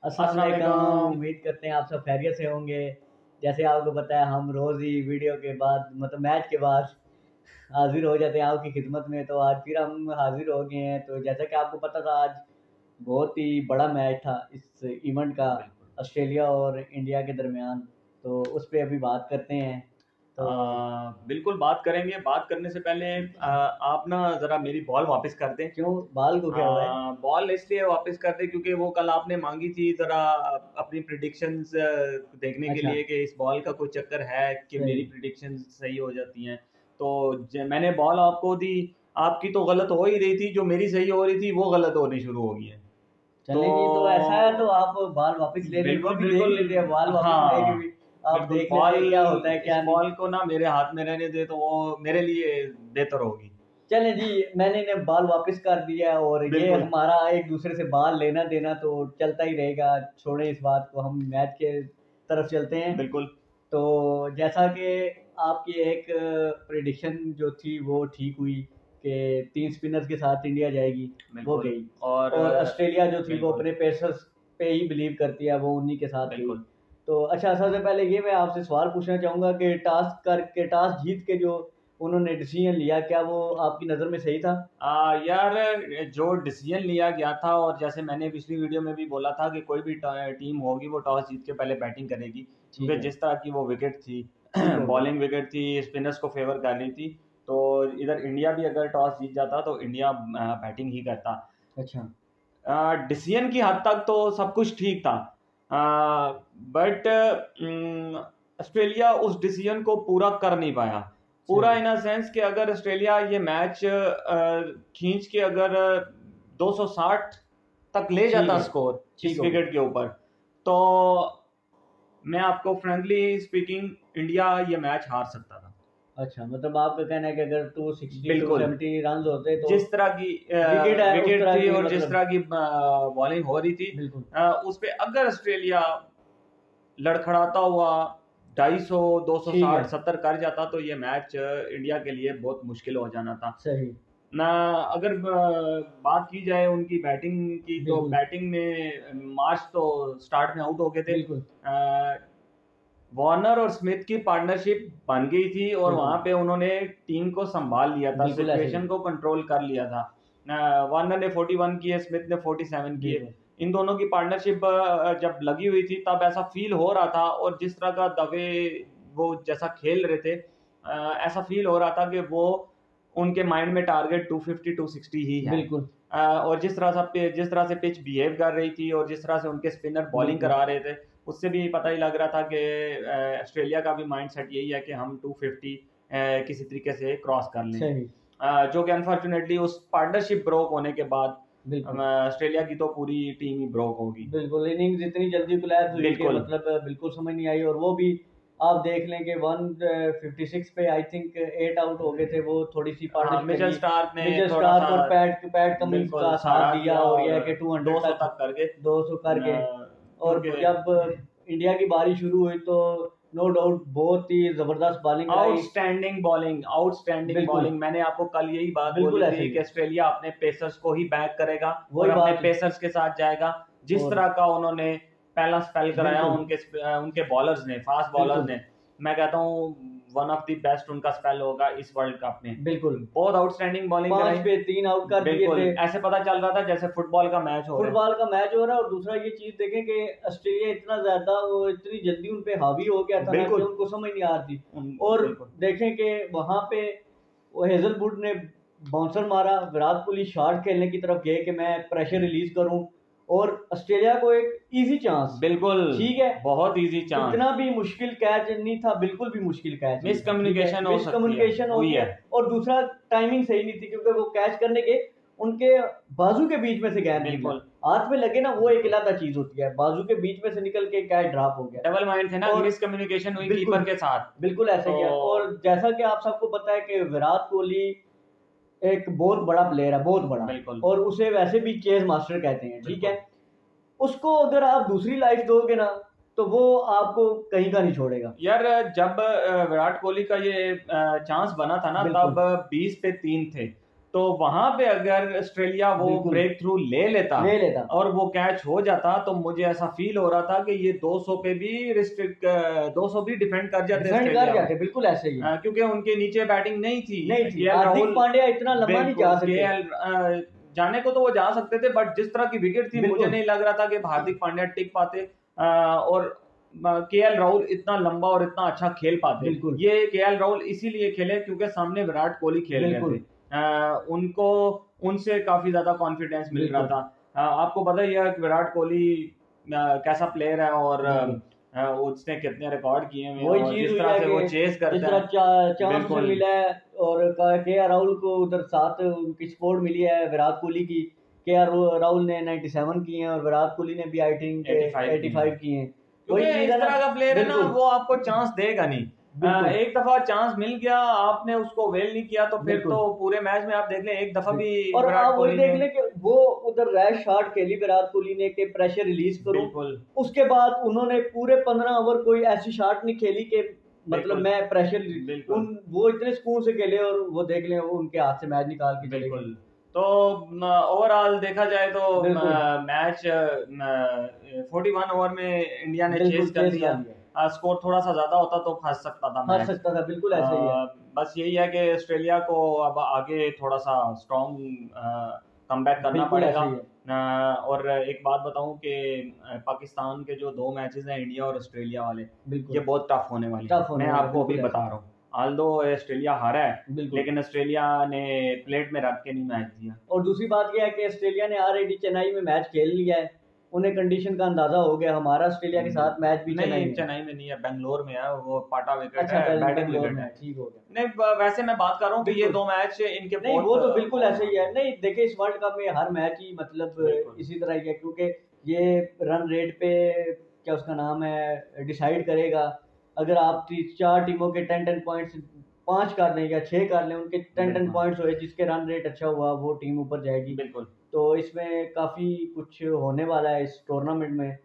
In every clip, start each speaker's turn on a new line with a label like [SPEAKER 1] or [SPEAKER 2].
[SPEAKER 1] अस्सलाम
[SPEAKER 2] अस्सलाम
[SPEAKER 1] वालेकुम।
[SPEAKER 2] वालेकुम।
[SPEAKER 1] उम्मीद करते हैं आप सब खैरियत से होंगे। जैसे आपको पता है हम रोज़ ही वीडियो के बाद मतलब मैच के बाद हाज़िर हो जाते हैं आपकी खिदमत में, तो आज फिर हम हाज़िर हो गए हैं। तो जैसा कि आपको पता था आज बहुत ही बड़ा मैच था इस इवेंट का,
[SPEAKER 2] बिल्कुल।
[SPEAKER 1] ऑस्ट्रेलिया और इंडिया के दरमियान, तो उस पे अभी बात करते हैं।
[SPEAKER 2] अ,
[SPEAKER 1] तो
[SPEAKER 2] बिल्कुल बात करेंगे। बात करने से पहले आप ना ज़रा मेरी बॉल वापस कर दें।
[SPEAKER 1] क्यों बाल को क्या हुआ है?
[SPEAKER 2] बॉल इसलिए वापस कर दें क्योंकि वो कल आपने माँगी थी ज़रा अपनी प्रेडिक्शंस देखने के
[SPEAKER 1] अच्छा,
[SPEAKER 2] लिए कि इस बॉल का कोई चक्कर है कि मेरी
[SPEAKER 1] सही।
[SPEAKER 2] प्रेडिक्शंस सही हो जाती हैं। तो मैंने बॉल आपको दी, आपकी तो गलत हो ही रही थी, जो मेरी सही हो रही थी वो गलत होनी शुरू हो गई है। तो
[SPEAKER 1] चलें जी, तो ऐसा है तो आप बाल वापस ले लें, वो
[SPEAKER 2] बिल्कुल,
[SPEAKER 1] भी देख
[SPEAKER 2] बिल्कुल।
[SPEAKER 1] लेते हैं, बाल वापस लेके
[SPEAKER 2] हाँ,
[SPEAKER 1] भी आप
[SPEAKER 2] बिल्कुल
[SPEAKER 1] देख लेते
[SPEAKER 2] बॉल
[SPEAKER 1] हैं क्या होता है
[SPEAKER 2] इस
[SPEAKER 1] क्या नहीं।
[SPEAKER 2] बॉल को ना मेरे हाथ में रहने दें तो वो मेरे लिए बेहतर होगी।
[SPEAKER 1] चलें जी, मैंने इन्हें बाल वापस कर दिया और ये
[SPEAKER 2] बिल्कुल,
[SPEAKER 1] हमारा एक दूसरे से बाल लेना देना तो चलता ही रहेगा। छोड़ें इस बात को, हम मैच के तरफ चलते हैं।
[SPEAKER 2] बिल्कुल,
[SPEAKER 1] तो जैसा कि आपकी एक प्रेडिक्शन जो थी वो ठीक हुई कि 3 स्पिनर्स के साथ इंडिया जाएगी, वो
[SPEAKER 2] बिल्कुल।
[SPEAKER 1] गई।
[SPEAKER 2] और
[SPEAKER 1] और ऑस्ट्रेलिया जो थी वो
[SPEAKER 2] बिल्कुल,
[SPEAKER 1] अपने पेसर्स पे ही बिलीव करती है, वो उन्हीं के साथ गई।
[SPEAKER 2] बिल्कुल।
[SPEAKER 1] तो अच्छा, सबसे पहले ये मैं आपसे सवाल पूछना चाहूँगा कि टॉस जीत के जो उन्होंने डिसीजन लिया, क्या वो आपकी नज़र में सही था?
[SPEAKER 2] यार जो डिसीजन लिया गया था और जैसे मैंने पिछली वीडियो में भी बोला था कि कोई भी टीम होगी वो टॉस जीत के पहले बैटिंग करेगी
[SPEAKER 1] ठीक
[SPEAKER 2] क्योंकि
[SPEAKER 1] है,
[SPEAKER 2] जिस तरह की वो विकेट थी
[SPEAKER 1] ठीक हो गया।
[SPEAKER 2] बॉलिंग विकेट थी, स्पिनर्स को फेवर कर रही थी। तो इधर इंडिया भी अगर टॉस जीत जाता तो इंडिया बैटिंग ही करता।
[SPEAKER 1] अच्छा,
[SPEAKER 2] डिसीजन की हद तक तो सब कुछ ठीक था, बट ऑस्ट्रेलिया उस डिसीजन को पूरा कर नहीं पाया। पूरा
[SPEAKER 1] सही,
[SPEAKER 2] इन अ सेंस कि अगर ऑस्ट्रेलिया ये मैच खींच के अगर 260 तक ले
[SPEAKER 1] ठीक
[SPEAKER 2] जाता
[SPEAKER 1] है,
[SPEAKER 2] स्कोर
[SPEAKER 1] ठीक
[SPEAKER 2] इस
[SPEAKER 1] हो गया।
[SPEAKER 2] विकेट के ऊपर, तो मैं आपको फ्रेंकली स्पीकिंग इंडिया ये मैच हार सकता था।
[SPEAKER 1] अच्छा, मतलब आपका कहना है कि अगर 260
[SPEAKER 2] बिल्कुल।
[SPEAKER 1] 270 रन्स होते तो
[SPEAKER 2] जिस तरह की
[SPEAKER 1] विकेट है उस
[SPEAKER 2] विकेट
[SPEAKER 1] तरह
[SPEAKER 2] थी
[SPEAKER 1] की
[SPEAKER 2] और जिस
[SPEAKER 1] मतलब
[SPEAKER 2] तरह की बॉलिंग हो रही थी,
[SPEAKER 1] बिल्कुल,
[SPEAKER 2] उस पे अगर ऑस्ट्रेलिया लड़खड़ाता हुआ 250
[SPEAKER 1] ठीक
[SPEAKER 2] 260
[SPEAKER 1] है,
[SPEAKER 2] 70 कर जाता तो ये मैच इंडिया के लिए बहुत मुश्किल हो जाना था।
[SPEAKER 1] सही,
[SPEAKER 2] ना अगर बात की जाए उनकी बैटिंग की तो
[SPEAKER 1] बिल्कुल,
[SPEAKER 2] बैटिंग में मार्च तो स्टार्ट में आउट हो गए थे।
[SPEAKER 1] बिल्कुल,
[SPEAKER 2] वार्नर और स्मिथ की पार्टनरशिप बन गई थी और
[SPEAKER 1] बिल्कुल,
[SPEAKER 2] वहां पे उन्होंने टीम को संभाल लिया था,
[SPEAKER 1] बिल्कुल ऐसे ही,
[SPEAKER 2] सिचुएशन को कंट्रोल कर लिया था। वार्नर ने 41 किए, स्मिथ ने 47 किए।
[SPEAKER 1] बिल्कुल,
[SPEAKER 2] इन दोनों की पार्टनरशिप जब लगी हुई थी तब ऐसा फील हो रहा था और जिस तरह का दवे वो जैसा खेल रहे थे, ऐसा फील हो रहा था कि वो उनके माइंड में टारगेट 250 260 ही है।
[SPEAKER 1] बिल्कुल,
[SPEAKER 2] और जिस तरह से पिच बिहेव कर रही थी और जिस तरह से उनके स्पिनर बॉलिंग
[SPEAKER 1] बिल्कुल,
[SPEAKER 2] करा रहे थे, उससे भी पता ही लग रहा था कि ऑस्ट्रेलिया का भी माइंडसेट यही है कि हम 250 किसी तरीके से क्रॉस कर लें।
[SPEAKER 1] सही,
[SPEAKER 2] जो कि अनफॉर्चुनेटली उस पार्टनरशिप ब्रोक होने के बाद
[SPEAKER 1] बिल्कुल,
[SPEAKER 2] ऑस्ट्रेलिया की तो पूरी टीम ही ब्रोक होगी।
[SPEAKER 1] बिल्कुल, इनिंग्स इतनी जल्दी कोलैप्स हुई कि
[SPEAKER 2] बिल्कुल।
[SPEAKER 1] मतलब बिल्कुल समझ नहीं आई। और वो भी आप देख लें कि 156 पे आई थिंक 8 आउट हो गए थे, वो थोड़ी-सी
[SPEAKER 2] हाँ,
[SPEAKER 1] पार्टनरशिप
[SPEAKER 2] मिचेल
[SPEAKER 1] लगी।
[SPEAKER 2] स्टार्क ने
[SPEAKER 1] मिचेल
[SPEAKER 2] थोड़ा सा
[SPEAKER 1] स्टार्क और पैट कमिंस
[SPEAKER 2] बिल्कुल
[SPEAKER 1] का साथ
[SPEAKER 2] सहारा
[SPEAKER 1] दिया
[SPEAKER 2] दिया
[SPEAKER 1] और ये
[SPEAKER 2] और
[SPEAKER 1] है कि 200
[SPEAKER 2] 200
[SPEAKER 1] तक
[SPEAKER 2] तक करके
[SPEAKER 1] 200 कर गए। और
[SPEAKER 2] क्योंकि
[SPEAKER 1] जब इंडिया की बारी शुरू हुई तो नो डाउट बहुत ही ज़बरदस्त बॉलिंग कराई।
[SPEAKER 2] आउटस्टैंडिंग
[SPEAKER 1] बिल्कुल,
[SPEAKER 2] बॉलिंग मैंने आपको कल यही बात
[SPEAKER 1] बिल्कुल
[SPEAKER 2] बोली
[SPEAKER 1] ऐसे
[SPEAKER 2] थी
[SPEAKER 1] ही।
[SPEAKER 2] कि ऑस्ट्रेलिया अपने पेसर्स को ही बैक करेगा और
[SPEAKER 1] वही
[SPEAKER 2] अपने
[SPEAKER 1] बात
[SPEAKER 2] पेसर्स के साथ जाएगा। जिस
[SPEAKER 1] और
[SPEAKER 2] तरह का उन्होंने पहला स्पेल कराया
[SPEAKER 1] बिल्कुल,
[SPEAKER 2] उनके बॉलर्स ने, फास्ट बॉलर्स
[SPEAKER 1] बिल्कुल,
[SPEAKER 2] ने, मैं कहता हूँ वन ऑफ द बेस्ट उनका स्पेल होगा इस वर्ल्ड कप में।
[SPEAKER 1] बिल्कुल।
[SPEAKER 2] बहुत आउटस्टैंडिंग बॉलिंग
[SPEAKER 1] 5
[SPEAKER 2] कराई।
[SPEAKER 1] पे 3 आउट कर दिए
[SPEAKER 2] बिल्कुल
[SPEAKER 1] थे।
[SPEAKER 2] ऐसे पता चल रहा था जैसे फुटबॉल का मैच हो रहा है।
[SPEAKER 1] फुटबॉल का मैच हो रहा है और दूसरा ये चीज़ देखें कि ऑस्ट्रेलिया इतना ज़्यादा वो इतनी जल्दी उन पे हावी हो गया था ना कि
[SPEAKER 2] बिल्कुल।
[SPEAKER 1] उनको समझ नहीं आ रही थी। और
[SPEAKER 2] बिल्कुल।
[SPEAKER 1] देखें कि वहाँ पे वो हेज़लवुड ने बाउंसर मारा, विराट कोहली शॉट खेलने की तरफ गए कि मैं प्रेशर रिलीज़ करूँ और ऑस्ट्रेलिया को एक ईज़ी चांस,
[SPEAKER 2] बिल्कुल
[SPEAKER 1] ठीक है?
[SPEAKER 2] बहुत इजी चांस।
[SPEAKER 1] इतना भी मुश्किल कैच नहीं था, बिल्कुल भी मुश्किल कैच नहीं था, ठीक है?
[SPEAKER 2] मिसकम्युनिकेशन हो सकती है,
[SPEAKER 1] मिसकम्युनिकेशन हो
[SPEAKER 2] वही
[SPEAKER 1] गया
[SPEAKER 2] है।
[SPEAKER 1] और दूसरा टाइमिंग सही नहीं थी क्योंकि वो कैच करने के उनके बाजू के बीच में से गेंद निकला।
[SPEAKER 2] बिल्कुल।
[SPEAKER 1] हाथ में लगे ना वो एक
[SPEAKER 2] बिल्कुल
[SPEAKER 1] इलादा चीज़ होती है, बाजू के बीच में से निकल के कैच ड्रॉप हो गया।
[SPEAKER 2] डबल माइंड थे ना,
[SPEAKER 1] और
[SPEAKER 2] मिसकम्युनिकेशन हुई कीपर
[SPEAKER 1] बिल्कुल,
[SPEAKER 2] के साथ।
[SPEAKER 1] बिल्कुल ऐसे
[SPEAKER 2] तो
[SPEAKER 1] किया। और जैसा कि आप सबको पता है कि विराट कोहली एक बहुत बड़ा प्लेयर है, बहुत बड़ा।
[SPEAKER 2] बिल्कुल।
[SPEAKER 1] और उसे वैसे भी चेज़ मास्टर कहते हैं, ठीक है?
[SPEAKER 2] बिल्कुल।
[SPEAKER 1] उसको अगर आप दूसरी लाइफ दोगे ना, तो वो आपको कहीं का नहीं छोड़ेगा।
[SPEAKER 2] यार जब विराट कोहली का ये चांस बना था ना तब
[SPEAKER 1] बिल्कुल,
[SPEAKER 2] 20 पे 3 थे। तो वहां पे अगर ऑस्ट्रेलिया वो
[SPEAKER 1] बिल्कुल
[SPEAKER 2] ब्रेक थ्रू ले लेता
[SPEAKER 1] ले लेता।
[SPEAKER 2] और वो कैच हो जाता, तो मुझे ऐसा फील हो रहा था कि ये 200 पे भी रिस्ट्रिक्ट 200 भी डिफेंड कर जाते
[SPEAKER 1] डिफेंड कर
[SPEAKER 2] ऑस्ट्रेलिया
[SPEAKER 1] जाते, बिल्कुल ऐसे ही है।
[SPEAKER 2] क्योंकि उनके नीचे बैटिंग नहीं थी।
[SPEAKER 1] नहीं थी,
[SPEAKER 2] केएल
[SPEAKER 1] हार्दिक
[SPEAKER 2] राहुल
[SPEAKER 1] पांड्या इतना लंबा नहीं जा
[SPEAKER 2] बिल्कुल
[SPEAKER 1] सकते।
[SPEAKER 2] केएल जाने को तो वो जा सकते थे, बट जिस तरह की विकेट थी मुझे
[SPEAKER 1] बिल्कुल
[SPEAKER 2] नहीं लग रहा था कि हार्दिक पांड्या टिक पाते और केएल राहुल इतना लंबा और इतना अच्छा खेल पाते।
[SPEAKER 1] बिल्कुल
[SPEAKER 2] ये केएल राहुल इसीलिए खेले क्योंकि सामने विराट कोहली खेल रहे
[SPEAKER 1] बिल्कुल
[SPEAKER 2] थे। उनको उनसे काफी ज्यादा कॉन्फिडेंस मिल रहा
[SPEAKER 1] बिल्कुल
[SPEAKER 2] था। आपको पता ही है कि विराट कोहली कैसा प्लेयर है और
[SPEAKER 1] बिल्कुल
[SPEAKER 2] उसने कितने रिकॉर्ड किए हुए हैं
[SPEAKER 1] वही
[SPEAKER 2] और
[SPEAKER 1] चीज
[SPEAKER 2] जिस
[SPEAKER 1] हुई
[SPEAKER 2] तरह
[SPEAKER 1] है
[SPEAKER 2] से
[SPEAKER 1] कि
[SPEAKER 2] वो चेस
[SPEAKER 1] जिस
[SPEAKER 2] करता
[SPEAKER 1] तरह
[SPEAKER 2] है।
[SPEAKER 1] चांस उसे
[SPEAKER 2] बिल्कुल
[SPEAKER 1] मिला है, और के आर राहुल को उधर साथ उनकी सपोर्ट मिली है विराट कोहली की। के आर राहुल ने 97 किए हैं और विराट कोहली ने भी आई थिंक
[SPEAKER 2] 85 किए हैं
[SPEAKER 1] 85 किए हैं।
[SPEAKER 2] क्योंकि
[SPEAKER 1] वही चीज
[SPEAKER 2] इस
[SPEAKER 1] है ना।
[SPEAKER 2] तरह का प्लेयर है ना,
[SPEAKER 1] बिल्कुल
[SPEAKER 2] वो आपको चांस देगा नहीं।
[SPEAKER 1] बिल्कुल
[SPEAKER 2] एक दफा चांस मिल गया, आपने उसको वेल नहीं किया, तो फिर तो
[SPEAKER 1] बिल्कुल
[SPEAKER 2] पूरे मैच में आप देख लें एक दफा भी
[SPEAKER 1] और
[SPEAKER 2] विराट
[SPEAKER 1] आप वही
[SPEAKER 2] कोहली
[SPEAKER 1] देख
[SPEAKER 2] ने
[SPEAKER 1] लें कि वो उधर रैश शॉट खेली विराट कोहली ने कि प्रेशर रिलीज करूं।
[SPEAKER 2] बिल्कुल
[SPEAKER 1] उसके बाद उन्होंने पूरे 15 ओवर कोई ऐसी शॉट नहीं खेली कि मतलब
[SPEAKER 2] बिल्कुल
[SPEAKER 1] मैं प्रेशर
[SPEAKER 2] बिल्कुल
[SPEAKER 1] उन वो इतने सुकून से खेले और वो देख लें वो उनके हाथ से मैच निकाल के चले गए।
[SPEAKER 2] बिल्कुल। तो ओवरऑल देखा जाए तो
[SPEAKER 1] बिल्कुल
[SPEAKER 2] मैच 41 ओवर में इंडिया ने
[SPEAKER 1] बिल्कुल
[SPEAKER 2] चेस कर
[SPEAKER 1] चेस
[SPEAKER 2] लिया।
[SPEAKER 1] कर लिया।
[SPEAKER 2] स्कोर थोड़ा सा ज्यादा होता तो फंस सकता था
[SPEAKER 1] फंस
[SPEAKER 2] मैच।
[SPEAKER 1] सकता था, बिल्कुल ऐसा ही है।
[SPEAKER 2] बस यही है कि ऑस्ट्रेलिया को अब आगे थोड़ा सा स्ट्रॉन्ग कमबैक करना
[SPEAKER 1] बिल्कुल
[SPEAKER 2] पड़ेगा।
[SPEAKER 1] ऐसा ही है।
[SPEAKER 2] और एक बात बताऊं कि पाकिस्तान के जो 2 मैचेस हैं इंडिया और ऑस्ट्रेलिया वाले, ये
[SPEAKER 1] बिल्कुल
[SPEAKER 2] बहुत टफ होने वाले
[SPEAKER 1] टफ
[SPEAKER 2] हैं।
[SPEAKER 1] होने
[SPEAKER 2] मैं
[SPEAKER 1] वाला,
[SPEAKER 2] आपको अभी
[SPEAKER 1] बिल्कुल ऐसा
[SPEAKER 2] बता
[SPEAKER 1] ही
[SPEAKER 2] रहा हूँ, आल्दो ऑस्ट्रेलिया हारा है,
[SPEAKER 1] बिल्कुल।
[SPEAKER 2] लेकिन ऑस्ट्रेलिया ने प्लेट में रख के नहीं मैच दिया।
[SPEAKER 1] और दूसरी बात यह है कि ऑस्ट्रेलिया ने ऑलरेडी चेन्नई में मैच खेल लिया है, उन्हें कंडीशन का अंदाजा हो गया। हमारा ऑस्ट्रेलिया के साथ मैच भी चेन्नई
[SPEAKER 2] नहीं,
[SPEAKER 1] में है।
[SPEAKER 2] चेन्नई में नहीं है, बेंगलोर में है, वो पाटा विकेट
[SPEAKER 1] अच्छा
[SPEAKER 2] है, बैटिंग
[SPEAKER 1] बेंगलोर
[SPEAKER 2] विकेट
[SPEAKER 1] में
[SPEAKER 2] है।
[SPEAKER 1] है, ठीक हो गया।
[SPEAKER 2] नहीं, वैसे मैं बात कर रहा हूँ कि ये
[SPEAKER 1] बिल्कुल
[SPEAKER 2] 2 मैच इनके
[SPEAKER 1] नहीं, वो
[SPEAKER 2] बहुत
[SPEAKER 1] तो बिल्कुल ऐसे ही है। नहीं देखिए, इस वर्ल्ड कप में हर मैच ही मतलब
[SPEAKER 2] बिल्कुल
[SPEAKER 1] इसी तरह ही है, क्योंकि ये रन रेट पे क्या उसका नाम है डिसाइड करेगा। अगर आप 4 टीमों के 10-10 पॉइंट्स 5 कर लें या 6 कर लें, उनके 10-10
[SPEAKER 2] बिल्कुल
[SPEAKER 1] पॉइंट्स हुए, जिसके रन रेट अच्छा हुआ वो टीम ऊपर जाएगी।
[SPEAKER 2] बिल्कुल
[SPEAKER 1] तो इसमें काफ़ी कुछ होने वाला है इस टूर्नामेंट में।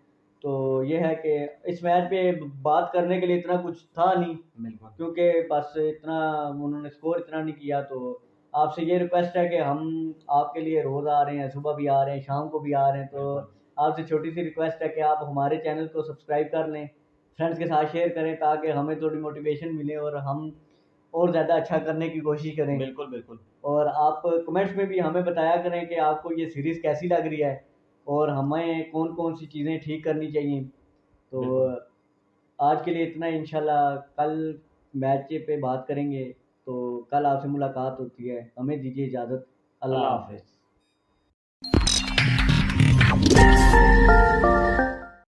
[SPEAKER 1] तो ये है कि इस मैच पे बात करने के लिए इतना कुछ था नहीं,
[SPEAKER 2] बिल्कुल
[SPEAKER 1] क्योंकि बस इतना उन्होंने स्कोर इतना नहीं किया। तो आपसे ये रिक्वेस्ट है कि हम आपके लिए रोज़ आ रहे हैं, सुबह भी आ रहे हैं, शाम को भी आ रहे हैं। तो
[SPEAKER 2] बिल्कुल
[SPEAKER 1] आपसे छोटी सी रिक्वेस्ट है कि आप हमारे चैनल को सब्सक्राइब कर लें, फ्रेंड्स के साथ शेयर करें, ताकि हमें थोड़ी मोटिवेशन मिले और हम और ज़्यादा अच्छा करने की कोशिश करें।
[SPEAKER 2] बिल्कुल बिल्कुल
[SPEAKER 1] और आप कमेंट्स में भी हमें बताया करें कि आपको ये सीरीज़ कैसी लग रही है और हमें कौन कौन सी चीज़ें ठीक करनी चाहिए। तो
[SPEAKER 2] बिल्कुल।
[SPEAKER 1] आज के लिए इतना ही, इंशाल्लाह कल मैच पे बात करेंगे। तो कल आपसे मुलाकात होती है, हमें दीजिए इजाज़त। अल्लाह
[SPEAKER 2] अल्लाह
[SPEAKER 1] हाफ़िज़।
[SPEAKER 2] हाफिज।